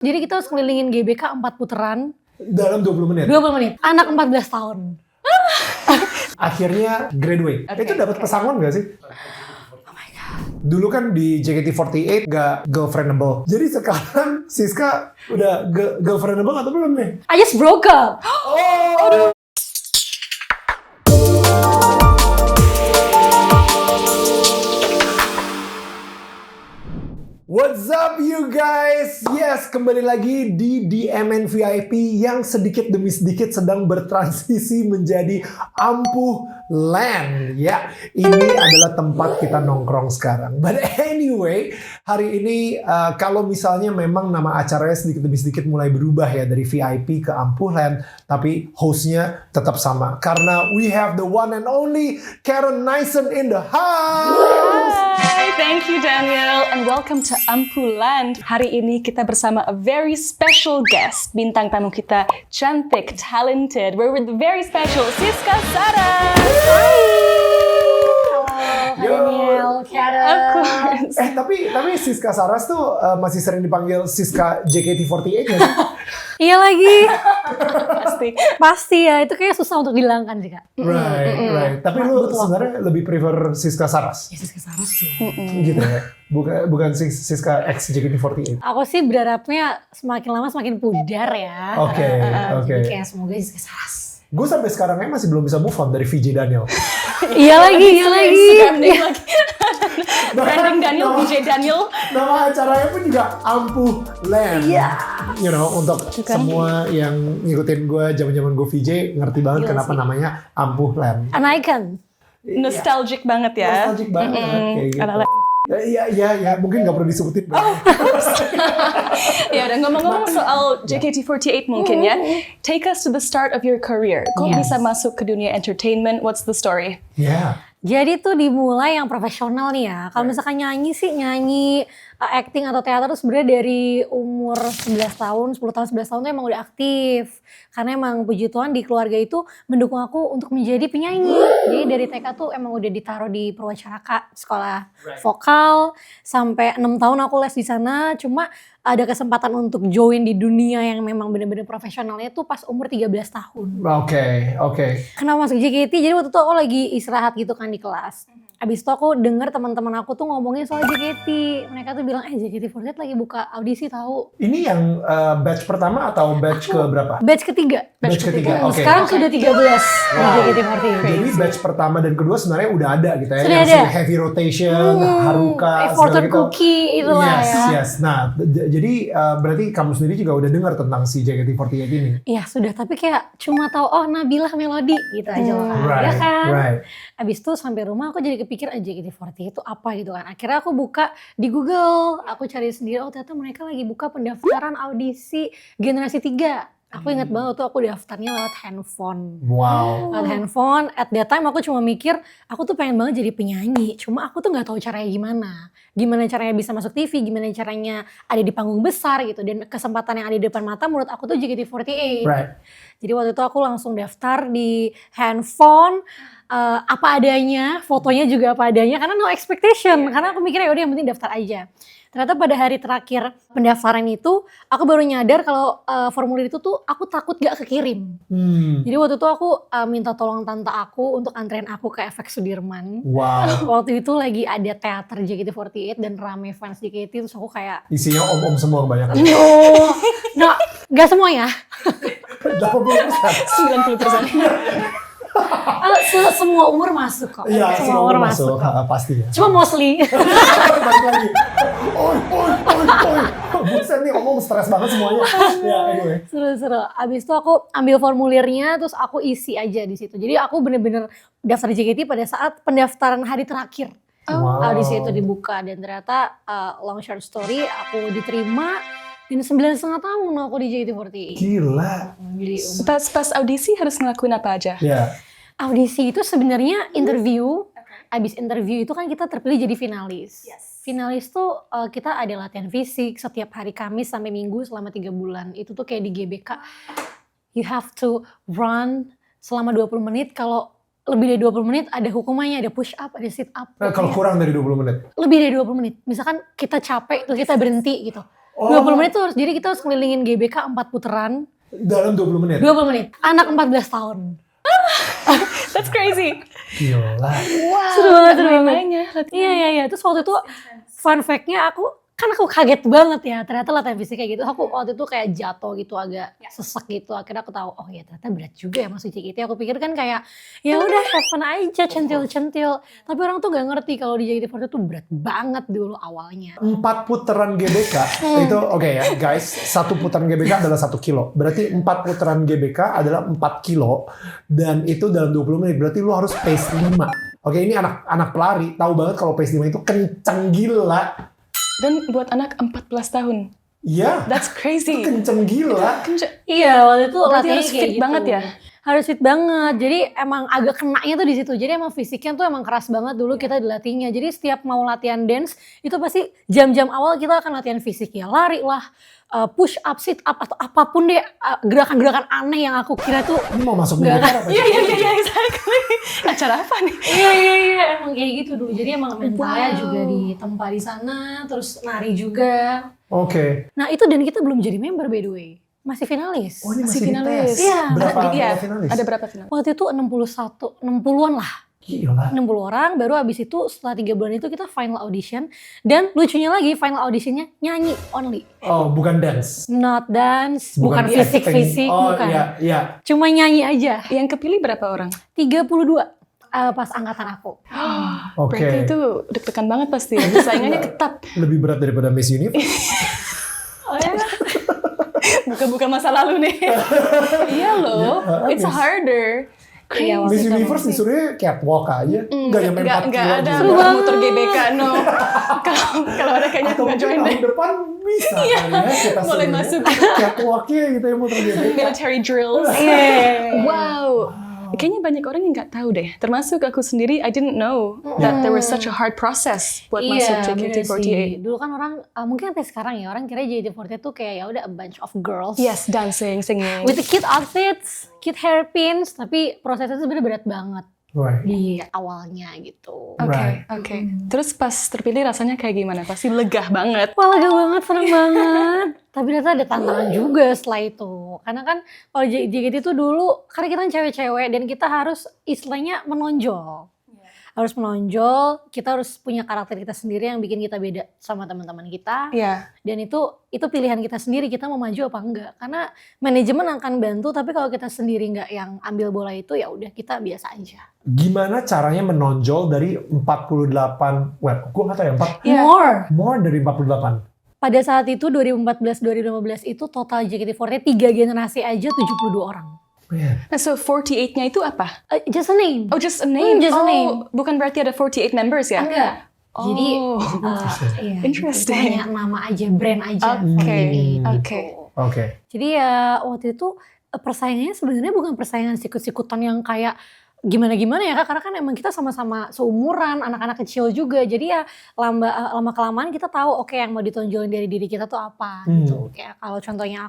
Jadi kita harus ngelilingin GBK 4 putaran. Dalam 20 menit? 20 menit. Anak 14 tahun. Akhirnya graduate. Okay. Itu dapat pesangon gak sih? Oh my God. Dulu kan di JKT48 gak girlfriendable. Jadi sekarang Siska udah girlfriendable atau belum nih? I just broke up. Oh! What's up you guys? Yes, kembali lagi di DMN VIP yang sedikit demi sedikit sedang bertransisi menjadi Ampuh Land. Ya, ini adalah tempat kita nongkrong sekarang. But anyway, hari ini kalau misalnya memang nama acaranya sedikit demi sedikit mulai berubah ya dari VIP ke Ampuh Land, tapi hostnya tetap sama. Karena we have the one and only Karen Nyssen in the house. Hi, thank you Daniel and welcome to Ampuh Land. Hari ini kita bersama a very special guest. Bintang tamu kita cantik, talented. We're with the very special Siska Saras. Hi. Yo. Daniel, Karen. Of course. Tapi Siska Saras tuh masih sering dipanggil Siska JKT48 ya sih? Iya lagi. Pasti. Pasti ya, itu kayak susah untuk dihilangkan sih Kak. Right. Tapi lu sebenarnya lebih prefer Siska Saras? Ya Siska Saras tuh. Gitu ya? Bukan Siska X JKT48? Aku sih berharapnya semakin lama semakin pudar ya. Oke. Jadi kayak semoga Siska Saras. Gue sampai sekarang masih belum bisa move on dari VJ Daniel. Iya lagi. Branding lagi. Branding Daniel, DJ Daniel. Nama acaranya pun juga Ampuh Land. Iya. You know, untuk semua yang ngikutin gue zaman-zaman gue VJ ngerti banget Gila kenapa sih. namanya Ampuh Land. An icon. Nostalgic banget ya. Nostalgic banget kayak gitu. Ala-ala. Iya, mungkin gak perlu disebutin. Ya udah ngomong-ngomong soal JKT48 mungkin ya. Take us to the start of your career. Kok Yes. bisa masuk ke dunia entertainment? What's the story? Yeah. Jadi tuh dimulai yang profesional nih ya. Kalau misalkan nyanyi sih nyanyi, acting atau teater tuh sebenarnya dari umur 11 tahun, 10 tahun, 11 tahun tuh emang udah aktif. Karena emang puji Tuhan di keluarga itu mendukung aku untuk menjadi penyanyi. Jadi dari TK tuh emang udah ditaruh di Purwacaraka, sekolah vokal. Sampai 6 tahun aku les di sana, cuma ada kesempatan untuk join di dunia yang memang bener-bener profesionalnya tuh pas umur 13 tahun. Oke. Kenapa masuk JKT? Jadi waktu itu aku lagi istirahat gitu kan di kelas. Abis itu aku denger teman-teman aku tuh ngomongin soal JKT. Mereka tuh bilang, JKT48 lagi buka audisi tahu. Ini yang batch pertama atau batch ke berapa? Batch ketiga. Batch ketiga, oke. Sekarang sudah 13 di JKT48. Jadi batch pertama dan kedua sebenarnya udah ada gitu ya. Sudah yang ada. si Heavy Rotation, Haruka, Fortune segala gitu. Cookie itulah ya. Yes. Nah, jadi berarti kamu sendiri juga udah dengar tentang si JKT48 ini. Iya sudah, tapi kayak cuma tahu Nabilah Melody gitu aja lah. Ya kan? Right. Abis itu sampai rumah aku jadi kepikir JKT48 itu apa gitu kan. Akhirnya aku buka di Google, aku cari sendiri, ternyata mereka lagi buka pendaftaran audisi generasi 3. Aku ingat banget tuh aku daftarnya lewat handphone. Wow. Lewat handphone, at that time aku cuma mikir, aku tuh pengen banget jadi penyanyi. Cuma aku tuh gak tahu caranya gimana. Gimana caranya bisa masuk TV, gimana caranya ada di panggung besar gitu. Dan kesempatan yang ada di depan mata menurut aku tuh JKT48. Right. Jadi waktu itu aku langsung daftar di handphone, apa adanya, fotonya juga apa adanya, karena no expectation. Karena aku mikirnya yaudah yang penting daftar aja. Ternyata pada hari terakhir pendaftaran itu, aku baru nyadar kalau formulir itu tuh aku takut gak kekirim. Jadi waktu itu aku minta tolong tante aku untuk anterin aku ke FX Sudirman. Wow. Waktu itu lagi ada teater JKT48 dan rame fans JKT, terus aku kayak, Isinya om-om semua kebanyakan. no, gak semua ya. 80%. 90%. Semua umur masuk kok. Iya, semua umur masuk. Pasti ya. Cuma mostly. Balik lagi. Oi. Buset nih omong stres banget semuanya. Ya, anyway. Seru. Abis itu aku ambil formulirnya, terus aku isi aja di situ. Jadi aku bener-bener daftar JKT pada saat pendaftaran hari terakhir. Wow. Audisi itu dibuka dan ternyata long short story aku diterima. Dan 9,5 tahun aku di JKT48. Gila. Jadi Pas audisi harus ngelakuin apa aja? Ya. audisi itu sebenarnya interview. Abis interview itu kan kita terpilih jadi finalis. Finalis tuh kita ada latihan fisik setiap hari Kamis sampai Minggu selama 3 bulan. Itu tuh kayak di GBK. You have to run selama 20 menit. Kalau lebih dari 20 menit ada hukumannya, ada push up, ada sit up. Nah, kalau kurang dari 20 menit? Lebih dari 20 menit. Misalkan kita capek terus kita berhenti gitu. 20 menit tuh jadi kita harus ngelilingin GBK 4 putaran. Dalam 20 menit? 20 menit. Anak 14 tahun. That's crazy. Gila. Wow. Seru banget, seru banget. Mainnya. Iya. Terus waktu itu fun fact-nya aku kaget banget ya. Ternyata latihan fisik kayak gitu. Aku waktu itu kayak jatuh gitu agak sesek gitu. Akhirnya aku tahu oh ya ternyata berat juga ya masuk JKT. Aku pikir kan kayak ya udah have fun aja centil-centil. Tapi orang tuh gak ngerti kalau di JKT48 tuh berat banget dulu awalnya. 4 putaran GBK itu oke ya guys, 1 putaran GBK adalah 1 kilo. Berarti 4 putaran GBK adalah 4 kilo dan itu dalam 20 menit. Berarti lu harus pace 5. Oke, ini anak pelari tahu banget kalau pace 5 itu kenceng gila. Dan buat anak 14 tahun. Iya. That's crazy. Kenceng gila. Iya, waktu itu Berarti latihannya harus kayak fit gitu. banget ya? Harus fit banget. Jadi emang agak kenanya tuh di situ. Jadi emang fisiknya tuh emang keras banget dulu kita dilatihnya. Jadi setiap mau latihan dance itu pasti jam-jam awal kita akan latihan fisik ya. Lari lah, push up, sit up atau apapun deh gerakan-gerakan aneh yang aku kira tuh Ini mau masuk militer apa? Iya, exactly. Acara apa nih? Iya, emang kayak gitu dulu. Jadi emang mentalnya juga ditempa di sana, terus nari juga. Oke. Nah itu dan kita belum jadi member by the way. Masih finalis. Oh, ini Masih masih finalis. dites. Iya. Berapa Iya, finalis? ada berapa finalis? Waktu itu 60-an lah. Gila. 60 orang, baru abis itu setelah 3 bulan itu kita final audition. Dan lucunya lagi final auditionnya nyanyi only. Oh, bukan dance. Not dance, bukan acting. fisik-fisik, Oh, bukan. iya. Cuma nyanyi aja. Yang kepilih berapa orang? 32 pas angkatan aku. Oke. Berarti itu deg-degan banget pasti. Saingannya ketat. Lebih berat daripada Miss Universe. Oh ya? Buka-buka masa lalu nih. Iya loh, it's harder. Iya, Miss waktu itu Universe disuruhnya catwalk aja. Nggak nyampe 4 Nggak kilo ada juga. motor GBK, no. Kalau ada kayaknya Atau nggak mungkin join deh. tahun depan bisa kali ya kita Boleh serunya. masuk. Catwalknya gitu ya motor GBK. Military drills. Iya. Wow. Kayaknya banyak orang yang nggak tahu deh. Termasuk aku sendiri, I didn't know that there was such a hard process buat masuk bener JKT48. sih. Dulu kan orang, mungkin sampai sekarang ya, orang kira JKT48 tuh kayak ya udah a bunch of girls. Yes, dancing, singing. With the cute outfits, cute hairpins, tapi prosesnya sebenarnya berat banget Right. di awalnya gitu. Oke, Right. oke. Terus pas terpilih rasanya kayak gimana? Pasti lega banget. Wah lega banget, seneng banget. Tapi ternyata ada tantangan juga setelah itu. Karena kan kalau JKT itu dulu, karena kita kan cewek-cewek dan kita harus istilahnya menonjol. Harus menonjol, kita harus punya karakter kita sendiri yang bikin kita beda sama teman-teman kita. Iya. Dan itu pilihan kita sendiri, kita mau maju apa enggak. Karena manajemen akan bantu, tapi kalau kita sendiri enggak yang ambil bola itu ya udah kita biasa aja. Gimana caranya menonjol dari 48, gue nggak tahu ya, Yeah. More. dari 48. Pada saat itu 2014-2015 itu total JKT48 3 generasi aja 72 orang. Man. Nah, so 48-nya itu apa? Just a name. Oh, just a name? Just a oh, name. Bukan berarti ada 48 members ya? Enggak. Oh. Jadi iya, Interesting. itu hanya nama aja, brand aja. Oke, Gitu. oke. Oke. Jadi ya waktu itu persaingannya sebenarnya bukan persaingan sikut-sikutan yang kayak gimana-gimana ya Kak, karena kan emang kita sama-sama seumuran, anak-anak kecil juga. Jadi ya lama-kelamaan kita tahu oke yang mau ditonjolin dari diri kita tuh apa gitu. Kayak kalau contohnya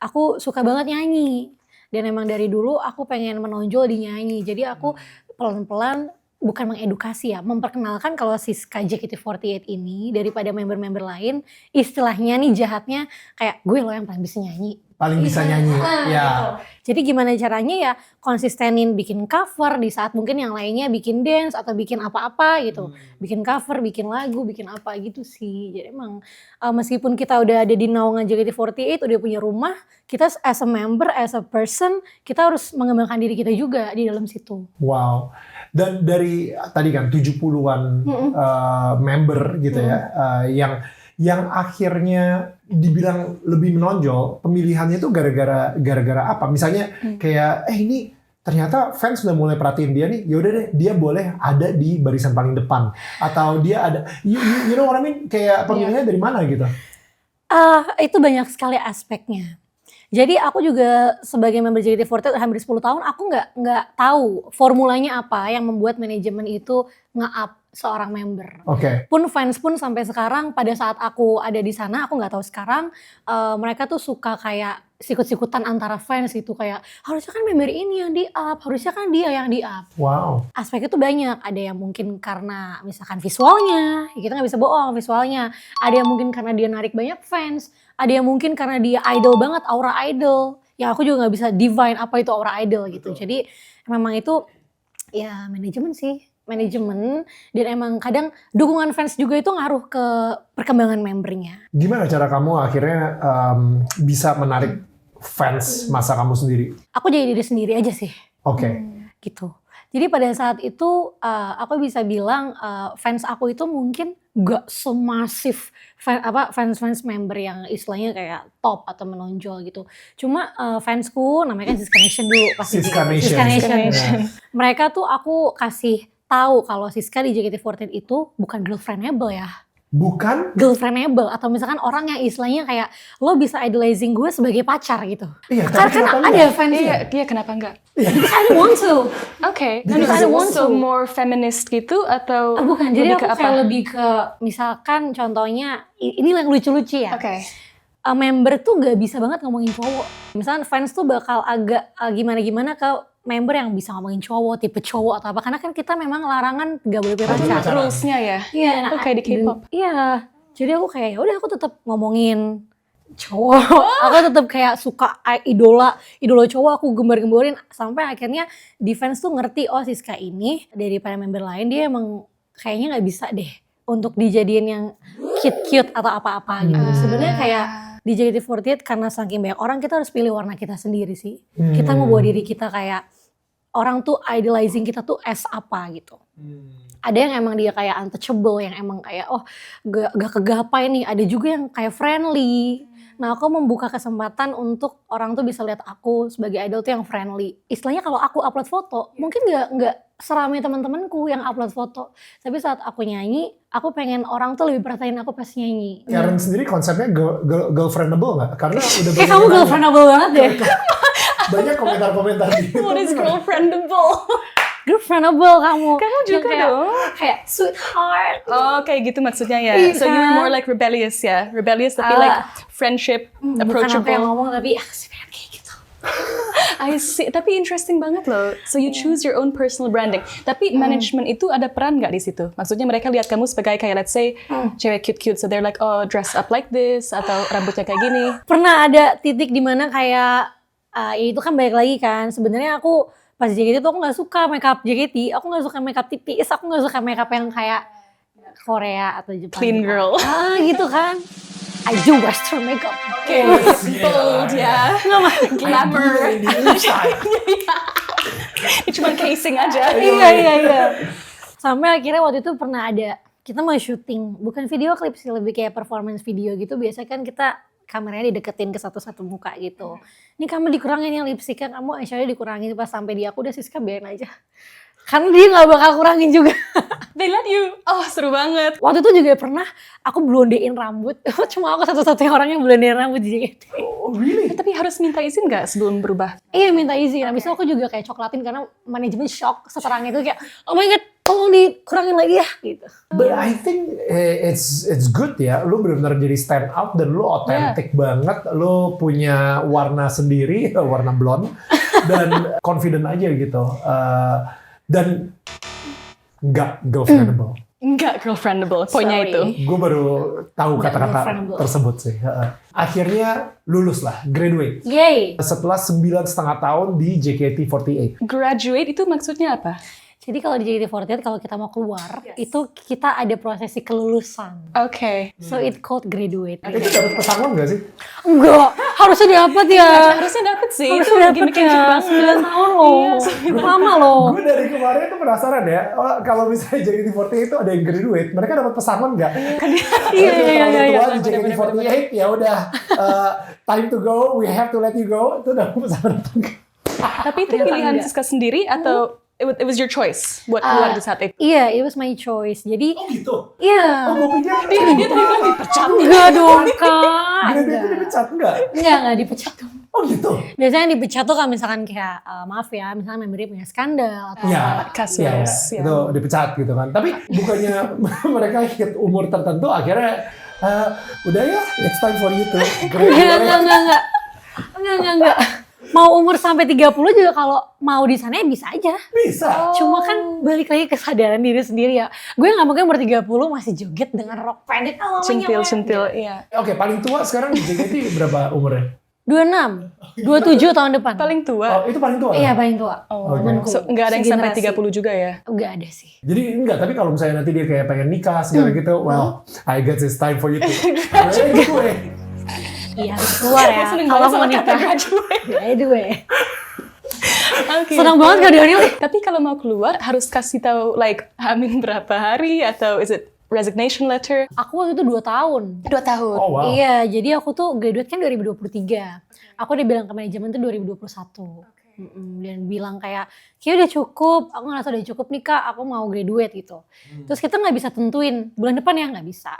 aku suka banget nyanyi. Dan emang dari dulu aku pengen menonjol di nyanyi. Jadi aku pelan-pelan bukan mengedukasi ya, memperkenalkan kalau Siska JKT48 ini daripada member-member lain istilahnya nih jahatnya kayak gue loh yang paling bisa nyanyi. Paling bisa nyanyi. Ya. Jadi gimana caranya ya konsistenin bikin cover di saat mungkin yang lainnya bikin dance atau bikin apa-apa gitu. Bikin cover, bikin lagu, bikin apa gitu sih. Jadi emang meskipun kita udah ada di naungan JKT48, udah punya rumah, kita as a member, as a person, kita harus mengembangkan diri kita juga di dalam situ. Wow. Dan dari tadi kan 70-an member gitu ya, yang akhirnya dibilang lebih menonjol, pemilihannya itu gara-gara apa? Misalnya kayak ini ternyata fans sudah mulai perhatiin dia nih, yaudah deh dia boleh ada di barisan paling depan atau dia ada, you know what I mean? Kayak pemilihannya dari mana gitu? Itu banyak sekali aspeknya. Jadi aku juga sebagai member JKT48 hampir 10 tahun aku nggak tahu formulanya apa yang membuat manajemen itu nge-up seorang member. Oke. Pun fans pun sampai sekarang pada saat aku ada di sana, aku nggak tahu sekarang mereka tuh suka kayak sikut-sikutan antara fans gitu, kayak harusnya kan member ini yang di-up, harusnya kan dia yang di-up. Wow. Aspeknya tuh banyak, ada yang mungkin karena misalkan visualnya, ya kita nggak bisa bohong visualnya. Ada yang mungkin karena dia narik banyak fans, ada yang mungkin karena dia idol banget, aura idol. Ya aku juga nggak bisa divine apa itu aura idol gitu. Jadi memang itu ya manajemen sih. Manajemen, dan emang kadang dukungan fans juga itu ngaruh ke perkembangan membernya. Gimana cara kamu akhirnya bisa menarik fans masa kamu sendiri? Aku jadi diri sendiri aja sih. Oke. Gitu. Jadi pada saat itu aku bisa bilang fans aku itu mungkin gak semasif fans member yang istilahnya kayak top atau menonjol gitu. Cuma fansku namanya kan Siska Nation dulu pasti. Siska Nation. Siska Nation. Nah. Mereka tuh aku kasih tahu kalau Siska di JKT48 itu bukan girlfriendable ya. Bukan? Girlfriendable atau misalkan orang yang istilahnya kayak lo bisa idolizing gue sebagai pacar gitu. Iya, tapi Karena kenapa ada enggak? fans Iya, kenapa enggak? because I don't want to. Oke, Because I don't want so to. more feminist gitu atau Bukan, jadi lebih aku ke kayak lebih ke misalkan contohnya ini yang lucu-lucu ya. Oke. Member tuh gak bisa banget ngomongin cowok. Misalkan fans tuh bakal agak gimana-gimana ke member yang bisa ngomongin cowok, tipe cowok atau apa. Karena kan kita memang larangan gak boleh punya pacar. pacaran. Rules-nya ya. Iya, Itu kayak di K-pop. Iya, jadi aku kayak udah aku tetap ngomongin cowok. Aku tetap kayak suka idola cowok, aku gembar-gemborin sampai akhirnya di fans tuh ngerti oh Siska ini daripada member lain dia emang kayaknya nggak bisa deh untuk dijadiin yang cute atau apa-apa gitu. Sebenarnya kayak di JKT48 karena saking banyak orang kita harus pilih warna kita sendiri sih. Kita mau bawa diri kita kayak orang tuh idolizing kita tuh as apa gitu. Ada yang emang dia kayak untouchable, yang emang kayak oh gak kegapai nih. Ada juga yang kayak friendly. Nah aku membuka kesempatan untuk orang tuh bisa lihat aku sebagai idol tuh yang friendly. Istilahnya kalau aku upload foto, mungkin gak seramai teman-temanku yang upload foto. Tapi saat aku nyanyi, aku pengen orang tuh lebih perhatiin aku pas nyanyi. Karen sendiri konsepnya girlfriendable nggak? Karena udah Kayak kamu girlfriendable banget deh. banyak komentar-komentar di YouTube. What is girlfriendable? Girlfriendable kamu. Kamu juga Yang kayak, dong. Kayak sweetheart. Oh, kayak gitu maksudnya ya. Iya So you're kan? more like rebellious ya. Rebellious tapi like friendship, Bukan aku yang approachable. ngomong tapi sebenarnya kayak gitu. I see. Tapi interesting banget loh. So you choose your own personal branding. Tapi management itu ada peran nggak di situ? Maksudnya mereka lihat kamu sebagai kayak let's say cewek cute-cute. So they're like oh dress up like this atau rambutnya kayak gini. Pernah ada titik dimana kayak ya itu kan balik lagi kan. Sebenarnya aku pas JKT tuh aku nggak suka makeup JKT. Aku nggak suka makeup tipis. Aku nggak suka makeup yang kayak Korea atau Jepang. Clean girl. Gitu kan. I do western makeup. Okay, bold ya. Nggak mah. Glamour. Ini cuma casing aja. Iya. Sampai akhirnya waktu itu pernah ada kita mau syuting, bukan video klip sih, lebih kayak performance video gitu. Biasanya kan kita kameranya dideketin ke satu-satu muka gitu. Ini kamu dikurangin yang lipsticknya, kamu eyeshadow dikurangin. Pas sampai di aku udah Siska biarin aja. Karena dia gak bakal kurangin juga. They let you. Oh seru banget. Waktu itu juga pernah aku blondein rambut. Cuma aku satu-satunya orang yang blondein rambut di JKT. Oh really? Tapi harus minta izin nggak sebelum berubah? Iya minta izin. Habis itu aku juga kayak coklatin karena manajemen shock seterang itu kayak oh my god tolong dikurangin lagi ya gitu. But I think it's good ya. Lu benar-benar jadi stand out dan lu otentik banget. Lu punya warna sendiri, warna blonde dan confident aja gitu. Dan nggak girlfriendable. Enggak girlfriendable, poinnya Sorry. itu. Gue baru tahu Nggak kata-kata girlfriendable. tersebut sih. Akhirnya lulus lah, graduate. Yay! Setelah 9,5 tahun di JKT48. Graduate itu maksudnya apa? Jadi kalau di JKT48 kalau kita mau keluar itu kita ada prosesi kelulusan. Oke. So it called graduate. Itu dapat pesangon gak sih? Enggak, harusnya dapat ya. Harusnya dapet sih. Itu Harusnya dapat gimmick-gimmick ya. banget. 9 tahun loh. Lama loh. Gue dari kemarin tuh penasaran ya, kalau misalnya JKT48 itu ada yang graduate, mereka dapat pesangon nggak? Iya. Di JKT48 ya udah time to go, we have to let you go, itu udah pesangon. Tapi itu pilihan Siska sendiri atau it was your choice buat keluar di saat itu? Iya, it was my choice. Jadi, Oh gitu? iya. Oh gue pikir Dia tadi bilang dipecat. Enggak dong, Kak. graduate itu dipecat, enggak? Enggak dipecat dong. Oh gitu? Biasanya yang dipecat tuh kalau misalkan kayak maaf ya, misalnya membernya punya skandal atau Iya, kasus. iya, Ya. itu dipecat gitu kan. Tapi bukannya mereka hit umur tertentu akhirnya udah ya, it's time for you to Enggak. Mau umur sampai 30 juga kalau mau di sana ya bisa aja. bisa. Cuma kan balik lagi kesadaran diri sendiri ya. Gue gak mungkin umur 30 masih joget dengan rok pendek. Centil, iya. Oke, paling tua sekarang di JKT berapa umurnya? 26, 27 tahun depan. Paling tua. Oh, itu paling tua? Iya paling tua. Oh, temanku. so, nggak ada yang sampai Segenerasi. 30 juga ya? Enggak ada sih. Jadi enggak, tapi kalau misalnya nanti dia kayak pengen nikah segala gitu, well, I guess it's time for you to graduate. Iya harus keluar ya. Seneng Kalau banget mau sama kata nikah. graduate. Graduate. Oke. Senang banget Kak Daniel. Tapi kalau mau keluar harus kasih tahu like hamil berapa hari atau is it resignation letter? Aku waktu itu 2 tahun. 2 tahun. Oh wow. Iya, jadi aku tuh graduate kan 2023. Aku udah bilang ke manajemen tuh 2021. Dan bilang kayak udah cukup, aku ngerasa udah cukup nih Kak, aku mau graduate gitu. Terus kita nggak bisa tentuin bulan depan ya, nggak bisa.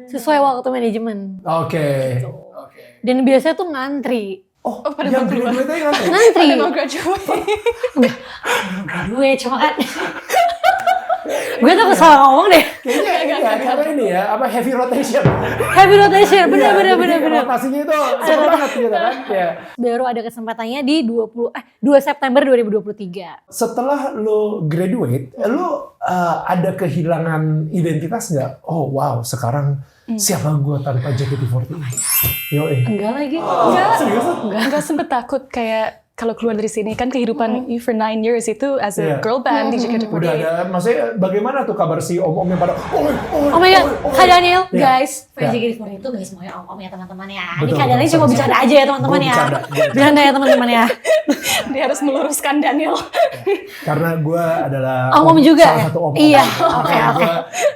Sesuai waktu manajemen. Oke. Gitu. Dan biasanya tuh ngantri. Oh, pada yang mau keluar. graduate kan? Ngantri. Pada mau graduate. Graduate cuma kan. Gue tuh salah ngomong deh. Kayaknya ya, karena ini ya, apa heavy rotation. Heavy rotation, Iya, jadi bener. rotasinya itu seru banget gitu kan. Ya. Baru ada kesempatannya di 2 September 2023. Setelah lo graduate, lo ada kehilangan identitas nggak? Oh wow, sekarang siapa gue tanpa JKT48? Enggak lagi. Enggak. Serius? Enggak sempet takut kayak kalau keluar dari sini kan kehidupan you for 9 years itu as a Iya. girl band di JKT48. Udah ada, maksudnya bagaimana tuh kabar si om-om yang pada Oh my god, Kak Daniel, Iya. guys. Iya. JKT48 itu guys semuanya om-om ya teman-teman ya. Ini Betul, Kak Daniel betul. cuma bercanda aja ya teman-teman ya. Bercanda. Bercanda ya teman-teman ya. Dia harus meluruskan Daniel. Karena gue adalah Om juga salah ya? satu om. Iya, Oke. oke.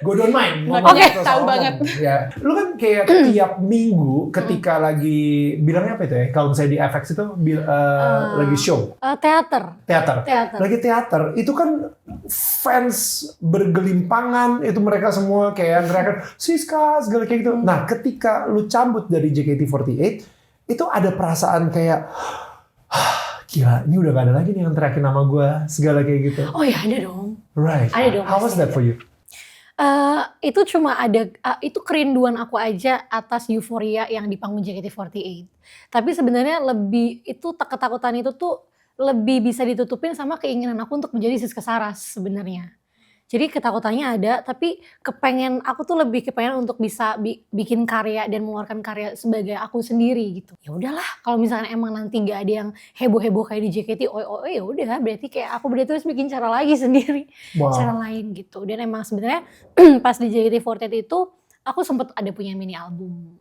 Gue don't mind. Oke, tahu banget. Ya, lu kan kayak tiap minggu ketika lagi bilangnya apa itu ya? Kalau misalnya di FX itu lagi show. Teater. Teater. Lagi teater, itu kan fans bergelimpangan, itu mereka semua kayak ngeriakan Siska segala kayak gitu. Nah, ketika lu cabut dari JKT48, itu ada perasaan kayak gila, ini udah gak ada lagi nih yang teriakin nama gue, segala kayak gitu. Oh ya ada dong. Right. Ada dong, How was pasti that for you? Itu cuma ada, itu kerinduan aku aja atas euforia yang di panggung JKT48. Tapi sebenarnya lebih, itu ketakutan itu tuh lebih bisa ditutupin sama keinginan aku untuk menjadi Siska Saras sebenarnya. Jadi ketakutannya ada, tapi aku tuh lebih kepengen untuk bisa bikin karya dan mengeluarkan karya sebagai aku sendiri gitu. Ya udahlah, kalau misalnya emang nanti nggak ada yang heboh-heboh kayak di JKT, ya udah, berarti kayak aku harus bikin cara lagi sendiri, Wow. cara lain gitu. Dan emang sebenarnya pas di JKT48 itu aku sempet ada punya mini album.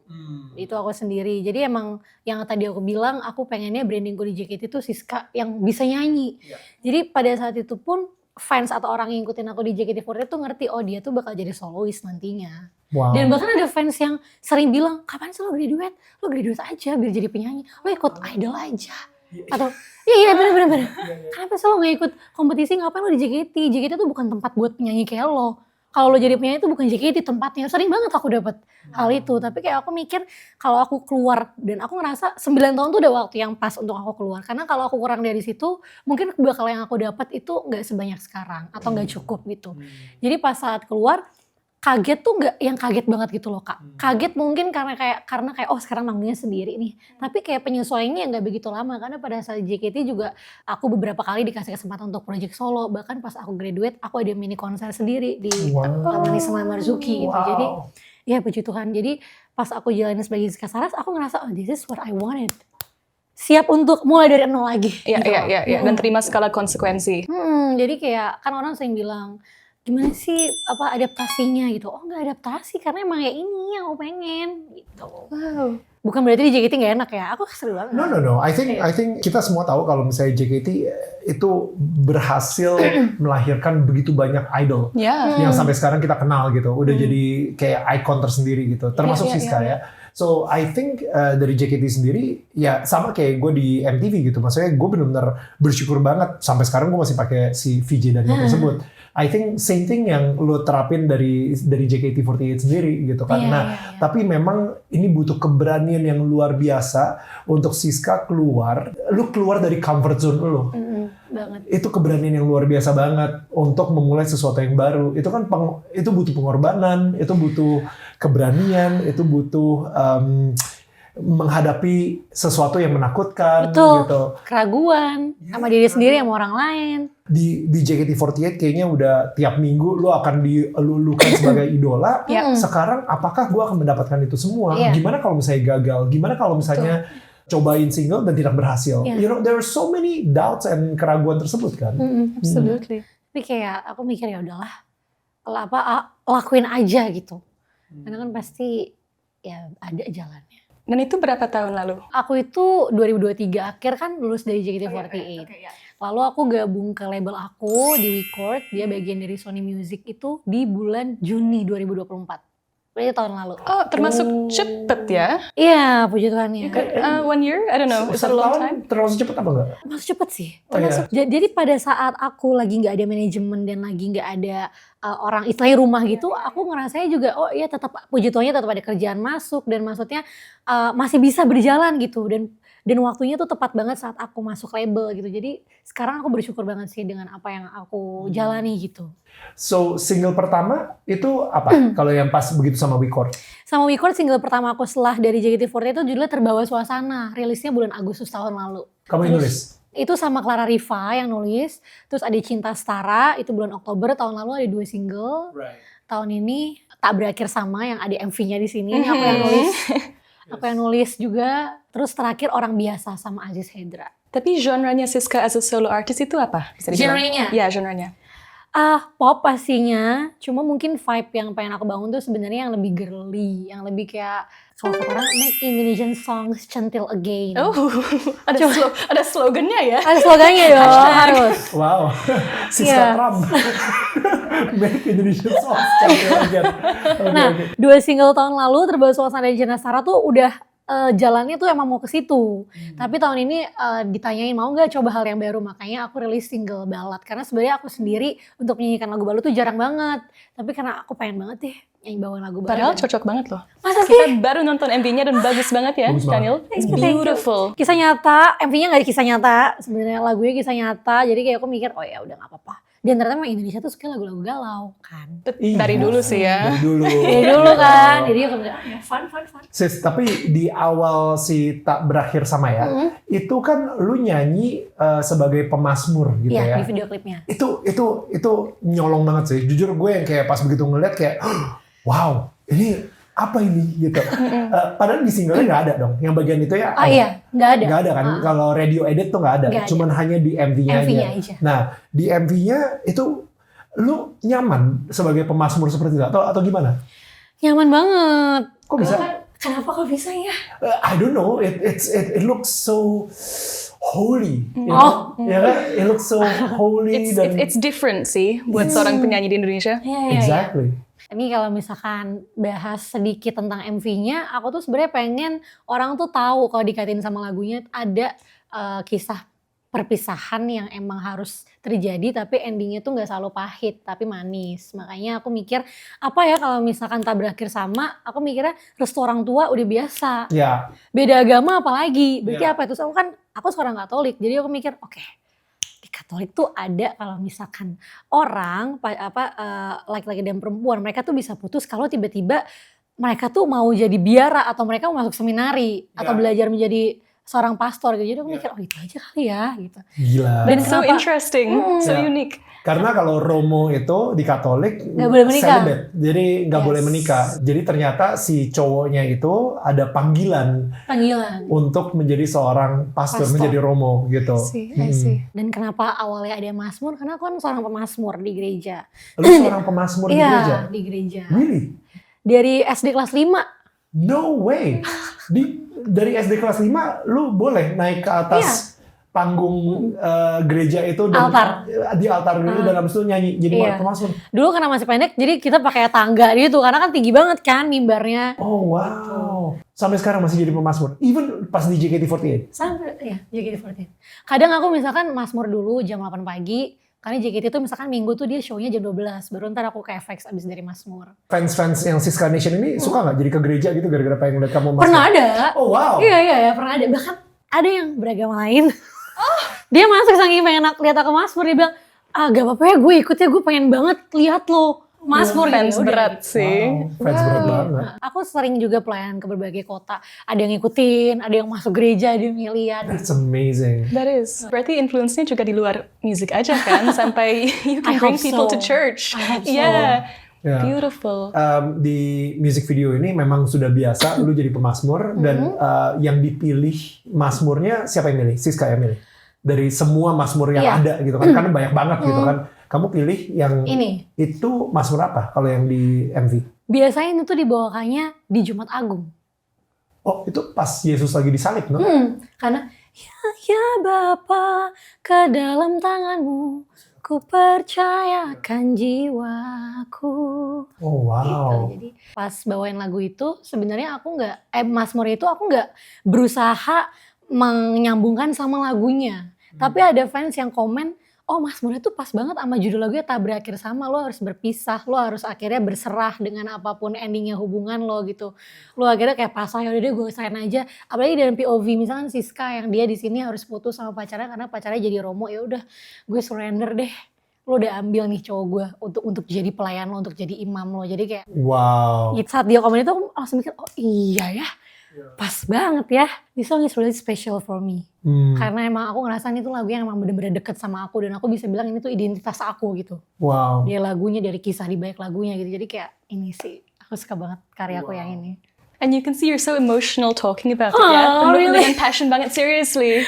Itu aku sendiri. Jadi emang yang tadi aku bilang, aku pengennya brandingku di JKT itu Siska yang bisa nyanyi. Jadi pada saat itu pun fans atau orang yang ngikutin aku di JKT48 tuh ngerti, oh dia tuh bakal jadi solois nantinya. Wow. Dan bahkan ada fans yang sering bilang, kapan sih lo graduate? Lo graduate aja biar jadi penyanyi. Lo ikut idol aja. Atau, iya bener. Kenapa sih lo gak ikut kompetisi, ngapain lo di JKT? JKT tuh bukan tempat buat penyanyi kayak lo. Kalau lo jadi penyanyi itu bukan JKT tempatnya. Sering banget aku dapet hal itu. Tapi kayak aku mikir kalau aku keluar, dan aku ngerasa 9 tahun tuh udah waktu yang pas untuk aku keluar. Karena kalau aku kurang dari situ, mungkin bakal yang aku dapat itu gak sebanyak sekarang. Atau gak cukup gitu. Jadi pas saat keluar, kaget tuh gak yang kaget banget gitu loh Kak. Kaget mungkin karena kayak oh sekarang manggungnya sendiri nih. Tapi kayak penyesuaiannya gak begitu lama. Karena pada saat JKT juga aku beberapa kali dikasih kesempatan untuk project solo. Bahkan pas aku graduate aku ada mini konser sendiri di Taman Ismail Marzuki gitu. Wow. Jadi ya puji Tuhan. Jadi pas aku jalanin sebagai Siska Saras aku ngerasa this is what I wanted. Siap untuk mulai dari nol lagi. Iya. Dan terima segala konsekuensi. Jadi kayak kan orang sering bilang gimana sih adaptasinya gitu. Oh nggak adaptasi karena emang ya ini yang aku pengen gitu. Wow. Bukan berarti di JKT nggak enak ya. Aku seru banget. No. I think kita semua tahu kalau misalnya JKT itu berhasil melahirkan begitu banyak idol Ya. yang sampai sekarang kita kenal gitu. Udah jadi kayak ikon tersendiri gitu. Termasuk Siska ya. So I think dari JKT sendiri ya sama kayak gue di MTV gitu. Maksudnya gue benar-benar bersyukur banget sampai sekarang gue masih pakai si VJ Daniel tersebut. I think same thing yang lo terapin dari JKT48 sendiri gitu kan. Iya, Nah, iya, iya. tapi memang ini butuh keberanian yang luar biasa untuk Siska keluar. Lu keluar dari comfort zone lo. Banget. Itu keberanian yang luar biasa banget untuk memulai sesuatu yang baru. Itu kan itu butuh pengorbanan, itu butuh keberanian, itu butuh menghadapi sesuatu yang menakutkan Betul. gitu. Keraguan sama diri sendiri sama orang lain. Di JKT48 kayaknya udah tiap minggu lo akan dilulukan sebagai idola. Ya. Sekarang apakah gue akan mendapatkan itu semua? Iya. Gimana kalau misalnya gagal? Gimana kalau misalnya cobain single dan tidak berhasil? Iya. You know, there are so many doubts and keraguan tersebut kan. Absolutely. Tapi kayak aku mikir ya udahlah, lakuin aja gitu. Karena kan pasti ya ada jalannya. Dan itu berapa tahun lalu? Aku itu 2023 akhir kan lulus dari JKT48. Lalu aku gabung ke label aku di Record, dia bagian dari Sony Music itu di bulan Juni 2024. Berarti tahun lalu. Oh, termasuk cepet ya? Iya, puji Tuhan ya. 1 year? I don't know. Is that a long time? Terlalu cepat apa enggak? Masuk cepet sih. Oh, iya. Jadi pada saat aku lagi nggak ada manajemen dan lagi nggak ada orang istilahnya rumah gitu, aku ngerasanya juga oh iya tetap puji Tuhannya tetap ada kerjaan masuk dan maksudnya masih bisa berjalan gitu dan waktunya tuh tepat banget saat aku masuk label gitu. Jadi sekarang aku bersyukur banget sih dengan apa yang aku jalani gitu. So single pertama itu apa? Kalau yang pas begitu sama Record? Sama Record single pertama aku setelah dari JKT48 itu judulnya Terbawa Suasana. Rilisnya bulan Agustus tahun lalu. Kamu yang nulis? Itu sama Clara Riva yang nulis. Terus ada Cinta Setara itu bulan Oktober tahun lalu ada 2 single. Tahun ini Tak Berakhir Sama yang ada MV-nya di sini. Ini aku yang nulis. Aku yang nulis juga. Terus terakhir Orang Biasa sama Aziz Hendra. Tapi genre-nya Siska as a solo artist itu apa? Bisa dibilang? Genre-nya? Iya, genre-nya. Pop pastinya. Cuma mungkin vibe yang pengen aku bangun tuh sebenarnya yang lebih girly, yang lebih kayak kalau kata orang make Indonesian songs centil again. Oh, ada slogannya ya? Ada slogannya dong harus. Wow, Siska Iya. Trump. Make Indonesian songs. Okay. Nah, 2 single tahun lalu Terbawa Suasana dan Cinta Setara tuh udah jalannya tuh emang mau ke situ. Tapi tahun ini ditanyain mau nggak coba hal yang baru, makanya aku rilis single ballad. Karena sebenarnya aku sendiri untuk menyanyikan lagu baru tuh jarang banget. Tapi karena aku pengen banget deh nyanyi bawain lagu baru. Padahal cocok banget loh. Masa Kita sih? baru nonton MV-nya dan bagus banget ya, Bagus banget. Daniel. It's beautiful. Kisah nyata, MV-nya nggak kisah nyata. Sebenarnya lagunya kisah nyata. Jadi kayak aku mikir, oh ya udah nggak apa-apa. Dan ternyata memang Indonesia tuh suka lagu-lagu galau kan. Dari dulu sih ya. Dari dulu. Dari dulu kan. Jadi aku bilang, ya fun. Sis, tapi di awal si Tak Berakhir Sama ya, itu kan lu nyanyi sebagai pemazmur gitu Iya, ya. di video klipnya. Itu nyolong banget sih. Jujur gue yang kayak pas begitu ngeliat kayak, wow, ini apa ini gitu. Padahal di singlenya nggak ada dong. Yang bagian itu ya. Oh iya, nggak ada. Nggak ada kan. Kalau radio edit tuh nggak ada. Nggak ada. Cuman hanya di MV-nya MV-nya aja. aja. Nah, di MV-nya itu lu nyaman sebagai pemazmur seperti itu atau gimana? Nyaman banget. Kok bisa? Kenapa kok bisa ya? I don't know. It looks so holy. You Oh. know? Ya kan? It looks so holy dan It's different sih buat seorang penyanyi di Indonesia. Iya. exactly. Ini kalau misalkan bahas sedikit tentang MV-nya, aku tuh sebenarnya pengen orang tuh tahu kalau dikaitin sama lagunya ada kisah perpisahan yang emang harus terjadi tapi endingnya tuh nggak selalu pahit tapi manis. Makanya aku mikir apa ya kalau misalkan Tak Berakhir Sama, aku mikirnya restu orang tua udah biasa. Ya, Beda agama apalagi. Berarti Ya. apa itu? Aku seorang Katolik. Jadi aku mikir oke. Di Katolik tuh ada kalau misalkan orang laki-laki dan perempuan mereka tuh bisa putus kalau tiba-tiba mereka tuh mau jadi biara atau mereka mau masuk seminari atau Ya. belajar menjadi seorang pastor gitu. Jadi aku mikir oh itu aja kali ya gitu. gila. Dan It's so kenapa- interesting, so Ya. unique. Karena kalau Romo itu di Katolik Nggak boleh menikah. celibate, jadi nggak Yes. boleh menikah. Jadi ternyata si cowoknya itu ada panggilan Panggilan. untuk menjadi seorang pastor, Pastor. menjadi Romo gitu. I see. Dan kenapa awalnya ada Mazmur? Karena aku kan seorang pemazmur di gereja. Lu seorang pemazmur di gereja? Iya, di gereja. Really? Dari SD kelas 5. No way. Dari SD kelas 5 lu boleh naik ke atas panggung gereja itu dan Altar. di altar dulu dan habis itu nyanyi jadi Iya. pemazmur. Dulu karena masih pendek jadi kita pakai tangga gitu karena kan tinggi banget kan mimbarnya. Oh wow. Sampai sekarang masih jadi pemazmur. Even pas di JKT48. Sampai ya JKT48. Kadang aku misalkan mazmur dulu jam 8 pagi, Karena JKT itu misalkan minggu tuh dia show-nya jam 12, baru ntar aku ke FX abis dari Mazmur. Fans-fans yang Siska Nation ini suka nggak jadi ke gereja gitu gara-gara pengen lihat kamu Mazmur? Pernah ada. Oh wow. Iya, pernah ada. Bahkan ada yang beragama lain. Dia masuk saking pengen lihat aku Mazmur, dia bilang, gak apa-apa ya gue ikut ya, gue pengen banget lihat lo Mazmur. Fans gitu. berat sih. Wow, fans berat banget. Aku sering juga pelayanan ke berbagai kota. Ada yang ngikutin, ada yang masuk gereja, ada yang ngeliat. That's amazing. That is. Berarti influence-nya juga di luar musik aja kan, sampai you can I bring hope people so. to church. I hope so. Yeah. Yeah. Beautiful. Di music video ini memang sudah biasa lu jadi pemazmur dan yang dipilih mazmurnya siapa yang milih? Siska yang milih? Dari semua mazmur yang Iya. ada gitu kan, karena banyak banget gitu kan. Kamu pilih yang Ini. itu mazmur apa kalau yang di MV? Biasanya itu dibawakannya di Jumat Agung. Oh itu pas Yesus lagi disalib, no? Karena ya Bapa, ke dalam tanganmu ku percayakan jiwaku. Oh wow. Gitu. Jadi pas bawain lagu itu sebenarnya aku Mazmur itu aku nggak berusaha menyambungkan sama lagunya. Tapi ada fans yang komen, oh Mazmurnya tuh pas banget sama judul lagunya Tak Berakhir Sama, lo harus berpisah, lo harus akhirnya berserah dengan apapun endingnya hubungan lo gitu. Lo akhirnya kayak pasrah, yaudah deh gue serahin aja. Apalagi dalam POV misalkan Siska yang dia di sini harus putus sama pacarnya karena pacarnya jadi Romo, ya udah gue surrender deh. Lo udah ambil nih cowok gue untuk jadi pelayan lo, untuk jadi imam lo. Jadi kayak Wow. saat dia komen itu aku langsung mikir, oh iya ya. Pas banget ya, this song is really special for me. Karena emang aku ngerasain itu lagu yang emang bener-bener deket sama aku. Dan aku bisa bilang ini tuh identitas aku gitu. Wow. Dari lagunya, dari kisah di balik lagunya gitu. Jadi kayak ini sih, aku suka banget karya aku yang ini. And you can see you're so emotional talking about it Oh, ya. Penuh really? dengan passion banget, seriously.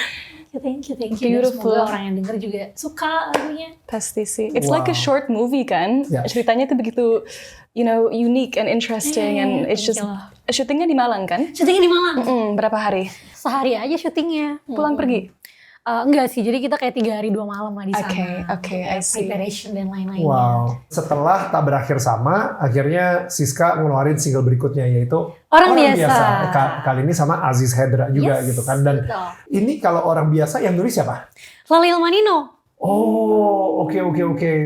Thank you. Dan Beautiful. semoga orang yang denger juga suka lagunya. Pasti sih. It's like a Wow. short movie kan. Yeah. Ceritanya tuh begitu, unique and interesting. And it's just, syutingnya di Malang kan? Syutingnya di Malang. Berapa hari? Sehari aja syutingnya. Pulang pergi? Enggak sih, jadi kita kayak 3 hari 2 malam lah di sana. Okay, I see. Preparation dan lain-lainnya. Wow. Setelah Tak Berakhir Sama, akhirnya Siska ngeluarin single berikutnya yaitu Orang Biasa. Kali ini sama Aziz Hedra juga Yes, gitu kan. Dan betul. ini kalau Orang Biasa yang nulis siapa? Lalil Manino. Oh, oke.